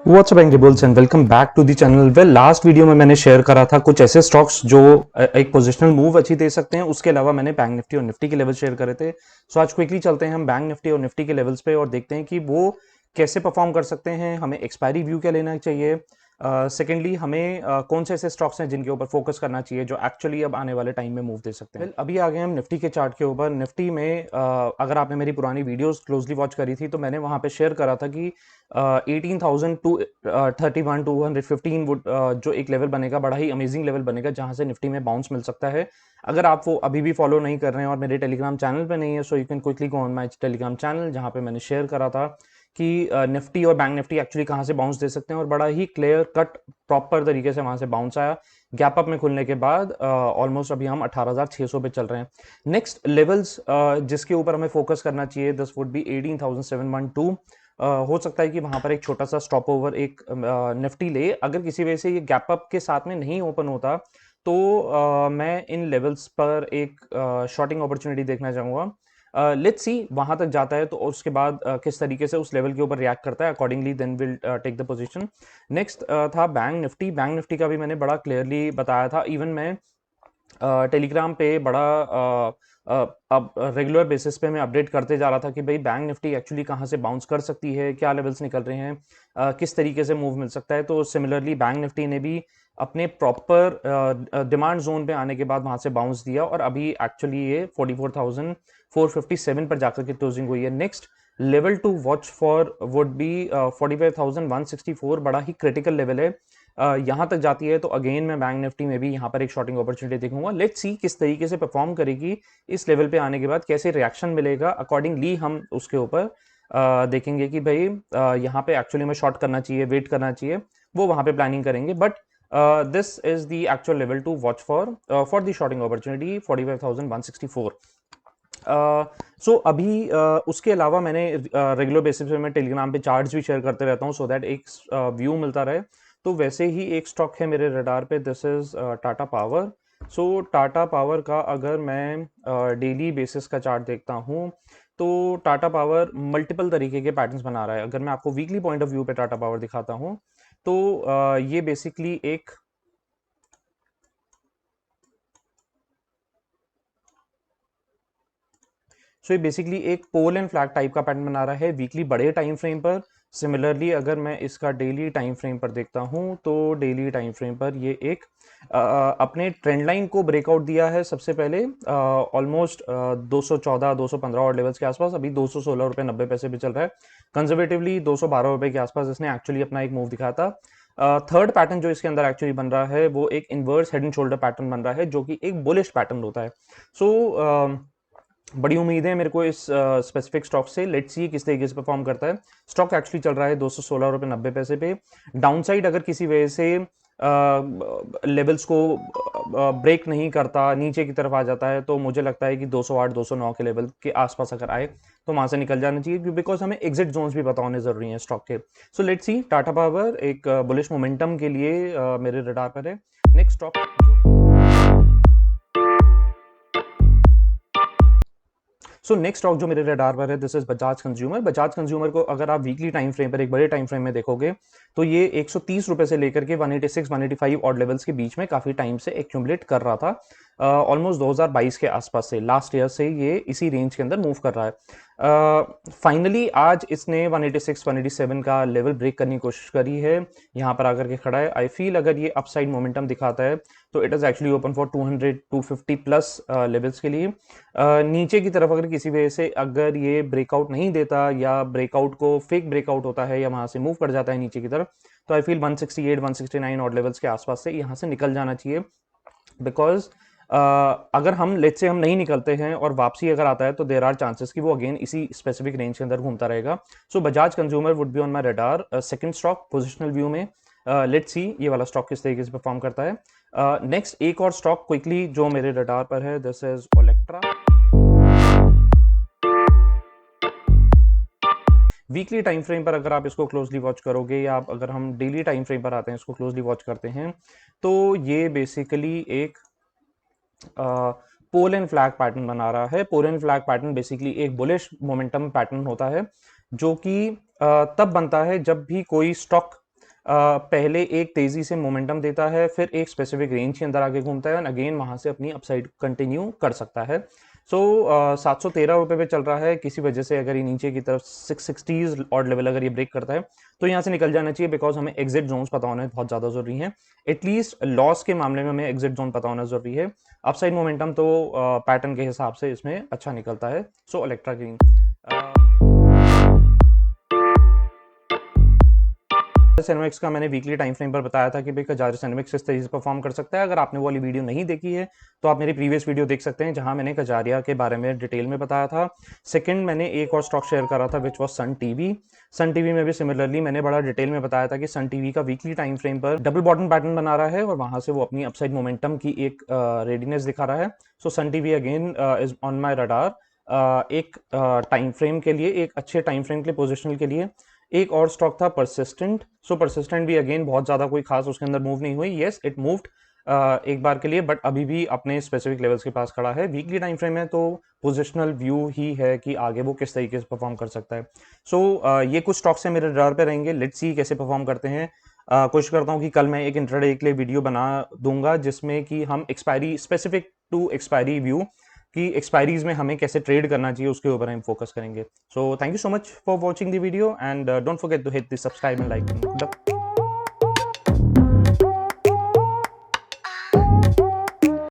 WhatsApp angry bulls and welcome back to the channel. Well, last video में मैंने share करा था कुछ ऐसे स्टॉक्स जो एक पोजिशनल मूव अच्छी दे सकते हैं। उसके अलावा मैंने बैंक निफ्टी और निफ्टी के लेवल शेयर करे थे। सो आज क्विकली चलते हैं हम बैंक निफ्टी और निफ्टी के लेवल्स पे और देखते हैं कि वो कैसे परफॉर्म कर सकते हैं, हमें एक्सपायरी व्यू क्या लेना चाहिए। सेकेंडली हमें कौन से ऐसे स्टॉक्स हैं जिनके ऊपर फोकस करना चाहिए जो एक्चुअली अब आने वाले टाइम में मूव दे सकते हैं। अभी आ गए हम निफ्टी के चार्ट के ऊपर। निफ्टी में अगर आपने मेरी पुरानी वीडियोस क्लोजली वॉच करी थी तो मैंने वहां पे शेयर करा था कि 18,000 टू 31 215 वुड जो एक लेवल बनेगा, बड़ा ही अमेजिंग लेवल बनेगा जहां से निफ्टी में बाउंस मिल सकता है। अगर आप वो अभी भी फॉलो नहीं कर रहे हैं और मेरे टेलीग्राम चैनल पे नहीं है, so you can quickly go on my Telegram channel जहां पे मैंने शेयर करा था कि निफ्टी और बैंक निफ्टी एक्चुअली कहां से बाउंस दे सकते हैं, और बड़ा ही क्लियर कट प्रॉपर तरीके से वहां से बाउंस आया। गैप अप में खुलने के बाद ऑलमोस्ट अभी हम 18,600 पे चल रहे हैं। नेक्स्ट लेवल्स जिसके ऊपर हमें फोकस करना चाहिए दिस वुड बी 18,712। हो सकता है कि वहां पर एक छोटा सा स्टॉप ओवर एक निफ्टी ले। अगर किसी वजह से ये गैप अप के साथ में नहीं ओपन होता तो मैं इन लेवल्स पर एक शॉर्टिंग अपॉर्चुनिटी देखना चाहूंगा। लेट्स सी वहां तक जाता है तो उसके बाद किस तरीके से उस लेवल के ऊपर रिएक्ट करता है, accordingly then will take the position. Next था बैंक निफ्टी। बैंक निफ्टी का भी मैंने बड़ा क्लियरली बताया था। इवन मैं टेलीग्राम पे बड़ा अब रेगुलर बेसिस पे मैं अपडेट करते जा रहा था कि भाई बैंक निफ्टी एक्चुअली कहाँ से बाउंस कर सकती है, क्या लेवल्स निकल रहे हैं, किस तरीके से मूव मिल सकता है। तो सिमिलरली बैंक निफ्टी ने भी अपने प्रॉपर डिमांड जोन पे आने के बाद वहां से बाउंस दिया और अभी एक्चुअली ये 44,457 पर जाकर के क्लोजिंग हुई है। Next level to watch for would be 45,164। बड़ा ही क्रिटिकल लेवल है। यहाँ तक जाती है तो अगेन मैं बैंक निफ्टी में भी यहाँ पर एक शॉर्टिंग अपॉर्चुनिटी देखूंगा। लेट्स सी किस तरीके से परफॉर्म करेगी, इस लेवल पे आने के बाद कैसे रिएक्शन मिलेगा, अकॉर्डिंगली हम उसके ऊपर देखेंगे कि भाई यहाँ पे एक्चुअली में शॉर्ट करना चाहिए, वेट करना चाहिए, वो वहां पे प्लानिंग करेंगे। But this is the actual level to watch for the shorting opportunity 45,164। So अभी उसके अलावा मैंने रेगुलर बेसिस पे मैं टेलीग्राम पे चार्ट्स भी शेयर करते रहता हूँ सो दैट एक व्यू मिलता रहे। तो वैसे ही एक स्टॉक है मेरे रडार पे, this is Tata power. So Tata power का अगर मैं डेली बेसिस का चार्ट देखता हूँ तो टाटा पावर मल्टीपल तरीके के पैटर्न्स बना रहा है। अगर मैं आपको वीकली पॉइंट ऑफ व्यू पे टाटा पावर दिखाता हूँ तो ये बेसिकली एक सो ये बेसिकली एक पोल एंड फ्लैग टाइप का पैटर्न बना रहा है वीकली बड़े टाइम फ्रेम पर। सिमिलरली अगर मैं इसका डेली टाइम फ्रेम पर देखता हूं तो डेली टाइम फ्रेम पर ये एक अपने ट्रेंड लाइन को ब्रेकआउट दिया है सबसे पहले ऑलमोस्ट 214 215 और लेवल्स के आसपास। अभी 216 रुपये 90 पैसे पे चल रहा है। कंजर्वेटिवली 212 रुपये के आसपास इसने एक्चुअली अपना एक मूव दिखाया था। थर्ड पैटर्न जो इसके अंदर एक्चुअली बन रहा है वो एक inverse head and shoulder pattern बन रहा है जो कि एक बुलिश पैटर्न होता है। सो बड़ी उम्मीद है मेरे को इस स्पेसिफिक स्टॉक से। लेट्स सी किस तरीके से परफॉर्म करता है। स्टॉक एक्चुअली चल रहा है 216 रुपये 90 पैसे पे। डाउनसाइड अगर किसी वजह से लेवल्स को ब्रेक नहीं करता, नीचे की तरफ आ जाता है, तो मुझे लगता है कि 208 209 के लेवल के आसपास अगर आए तो वहां से निकल जाना चाहिए, बिकॉज हमें एग्जिट जोन्स भी पता होने जरूरी है स्टॉक के। So let's see Tata power एक बुलिश मोमेंटम के लिए मेरे रडार पर है। Next stock so next stock जो मेरे रडार पर है this is Bajaj consumer. Bajaj consumer को अगर आप वीकली टाइम फ्रेम पर एक बड़े टाइम फ्रेम में देखोगे तो ये 130 रुपए से लेकर के 186 185 ऑड लेवल्स के बीच में काफी टाइम से एक्यूमुलेट कर रहा था। ऑलमोस्ट 2022 के आसपास से, लास्ट ईयर से ये इसी रेंज के अंदर मूव कर रहा है। फाइनली आज इसने 186 187 का लेवल ब्रेक करने की कोशिश करी है, यहाँ पर आकर के खड़ा है। आई फील अगर ये अपसाइड मोमेंटम दिखाता है तो it is actually open for 200 250 plus levels के लिए। नीचे की तरफ अगर किसी वजह से अगर ये ब्रेकआउट नहीं देता या ब्रेकआउट को फेक ब्रेकआउट होता है या वहां से मूव कर जाता है नीचे की तरफ, तो आई फील 168 169 ऑड लेवल्स के आसपास से यहाँ से निकल जाना चाहिए। बिकॉज अगर हम लेट्स से हम नहीं निकलते हैं और वापसी अगर आता है तो देर आर चांसेस कि वो अगेन इसी स्पेसिफिक रेंज के अंदर घूमता रहेगा। So Bajaj consumer would be on my radar second stock positional view में। लेट्स सी ये वाला स्टॉक किस तरीके से परफॉर्म करता है। नेक्स्ट एक और स्टॉक क्विकली जो मेरे रडार पर है this is Olectra. Weekly time frame पर अगर आप इसको क्लोजली वॉच करोगे या आप अगर हम डेली टाइम फ्रेम पर आते हैं इसको क्लोजली वॉच करते हैं तो ये बेसिकली एक पोल एंड फ्लैग पैटर्न बना रहा है। Pole and flag pattern basically एक बुलिश मोमेंटम पैटर्न होता है जो कि तब बनता है जब भी कोई स्टॉक पहले एक तेजी से मोमेंटम देता है, फिर एक स्पेसिफिक रेंज के अंदर आके घूमता है, एंड अगेन वहां से अपनी अपसाइड कंटिन्यू कर सकता है। सो 713 रुपये पे चल रहा है। किसी वजह से अगर ये नीचे की तरफ 660s ऑड लेवल अगर ये ब्रेक करता है तो यहाँ से निकल जाना चाहिए, बिकॉज हमें एग्जिट जोन्स पता होना बहुत ज़्यादा जरूरी है। एटलीस्ट लॉस के मामले में हमें एग्जिट जोन पता होना जरूरी है। अपसाइड मोमेंटम तो पैटर्न के हिसाब से इसमें अच्छा निकलता है। सो इलेक्ट्रा ग्रीन सिनेमैक्स का मैंने वीकली टाइम फ्रेम पर बताया था कि भाई कजारिया सिनेमैक्स किस तरीके से परफॉर्म कर सकता है। अगर आपने वो वाली वीडियो नहीं देखी है तो आप मेरी प्रीवियस वीडियो देख सकते हैं, जहां मैंने कजारिया के बारे में डिटेल में बताया था। सेकंड, मैंने एक और स्टॉक शेयर करा था which was Sun TV. Sun TV में भी सिमिलरली मैंने बड़ा डिटेल में बताया था कि सन टीवी का वीकली टाइम फ्रेम पर डबल बॉटम पैटर्न बना रहा है और वहां से वो अपनी अपसाइड मोमेंटम की एक रेडीनेस दिखा रहा है। So Sun TV again is on my radar. एक टाइम फ्रेम के लिए, एक अच्छे टाइम फ्रेम के लिए, पोजिशनल के लिए। एक और स्टॉक था परसिस्टेंट। सो परसिस्टेंट भी अगेन बहुत ज्यादा कोई खास उसके अंदर मूव नहीं हुई। येस, इट मूव्ड एक बार के लिए, बट अभी भी अपने स्पेसिफिक लेवल्स के पास खड़ा है। वीकली टाइम फ्रेम है तो पोजिशनल व्यू ही है कि आगे वो किस तरीके से परफॉर्म कर सकता है। सो ये कुछ स्टॉक्स है मेरे रडार पे रहेंगे। लेट्स सी कैसे परफॉर्म करते हैं। कोशिश करता हूँ कि कल मैं एक इंट्राडे के लिए वीडियो बना दूंगा जिसमें कि हम expiry, specific to expiry view, कि एक्सपायरीज में हमें कैसे ट्रेड करना चाहिए उसके ऊपर हम फोकस करेंगे। So thank you so much for watching the video, and don't forget to hit the subscribe and like button.